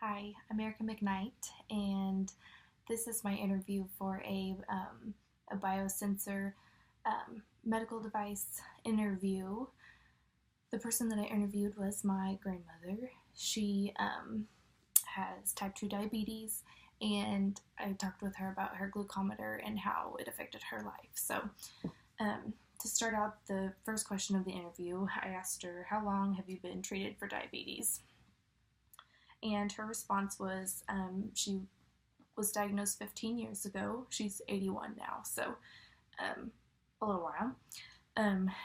Hi, I'm Erika McKnight, and this is my interview for a biosensor medical device interview. The person that I interviewed was my grandmother. She has type 2 diabetes, and I talked with her about her glucometer and how it affected her life. So, to start out the first question of the interview, I asked her, "How long have you been treated for diabetes?" And her response was she was diagnosed 15 years ago. She's 81 now, so a little while.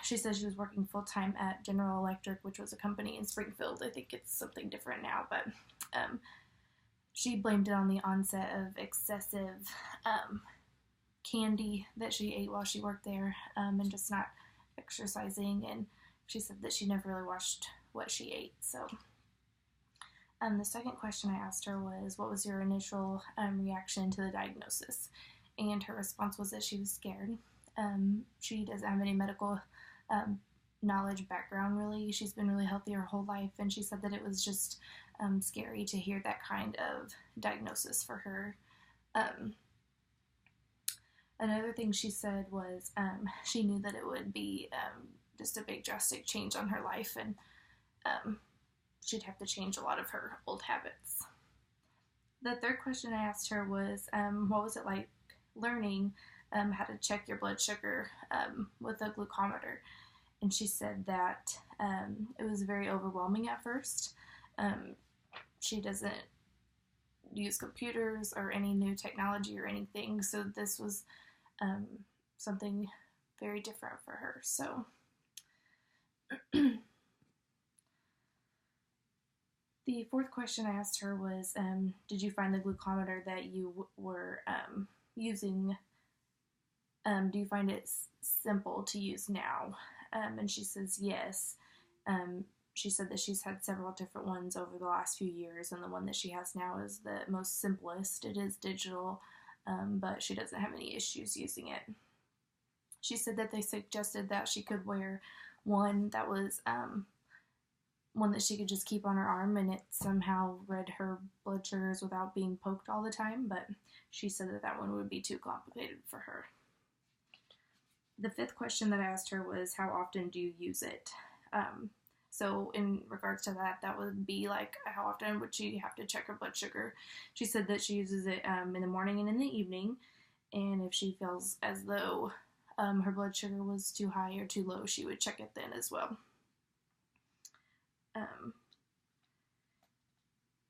She says she was working full-time at General Electric, which was a company in Springfield. I think it's something different now, but she blamed it on the onset of excessive candy that she ate while she worked there, and just not exercising, and she said that she never really watched what she ate. So the second question I asked her was, what was your initial reaction to the diagnosis? And her response was that she was scared. She doesn't have any medical knowledge background, really. She's been really healthy her whole life, and she said that it was just scary to hear that kind of diagnosis for her. Another thing she said was she knew that it would be just a big drastic change on her life, and she'd have to change a lot of her old habits. The third question I asked her was, what was it like learning how to check your blood sugar with a glucometer? And she said that it was very overwhelming at first. She doesn't use computers or any new technology or anything, so this was something very different for her. So the fourth question I asked her was, did you find the glucometer that you were using, do you find it simple to use now? And she says yes. She said that she's had several different ones over the last few years, and the one that she has now is the most simplest. It is digital, but she doesn't have any issues using it. She said that they suggested that she could wear one that was one that she could just keep on her arm, and it somehow read her blood sugars without being poked all the time, but she said that that one would be too complicated for her. The fifth question that I asked her was, how often do you use it? So in regards to that, that would be like, how often would she have to check her blood sugar? She said that she uses it in the morning and in the evening, and if she feels as though her blood sugar was too high or too low, she would check it then as well.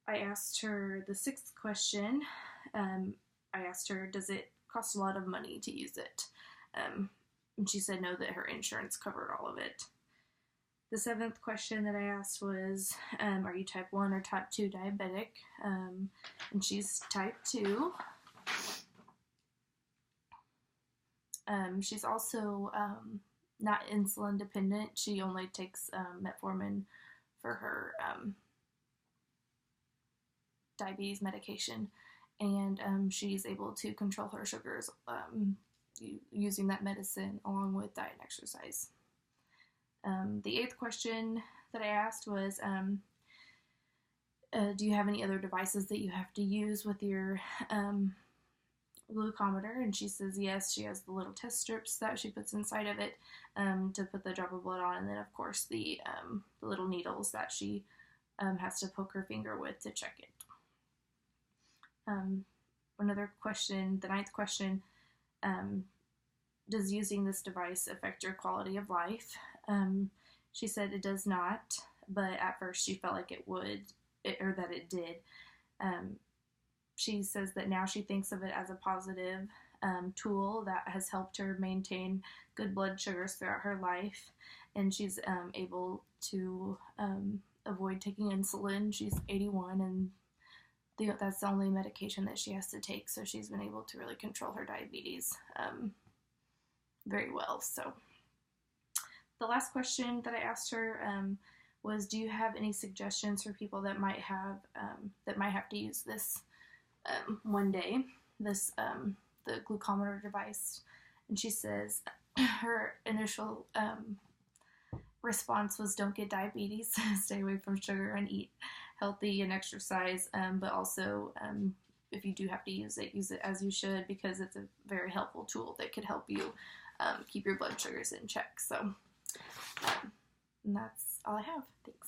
I asked her the sixth question. I asked her, does it cost a lot of money to use it? And she said no, that her insurance covered all of it. The seventh question that I asked was, are you type 1 or type 2 diabetic? And she's type 2. She's also not insulin dependent. She only takes metformin for her diabetes medication, and she's able to control her sugars using that medicine along with diet and exercise. The eighth question that I asked was, do you have any other devices that you have to use with your glucometer? And she says yes. She has the little test strips that she puts inside of it to put the drop of blood on, and then of course the little needles that she has to poke her finger with to check it. Another question, the ninth question, does using this device affect your quality of life? She said it does not, but at first she felt like it would, or that it did. She says that now she thinks of it as a positive tool that has helped her maintain good blood sugars throughout her life, and she's able to avoid taking insulin. She's 81, and that's the only medication that she has to take, so she's been able to really control her diabetes very well. So the last question that I asked her was, do you have any suggestions for people that might have to use this one day, this the glucometer device? And she says her initial response was, don't get diabetes, stay away from sugar and eat healthy and exercise, but also if you do have to use it as you should, because it's a very helpful tool that could help you keep your blood sugars in check. So, and that's all I have. Thanks.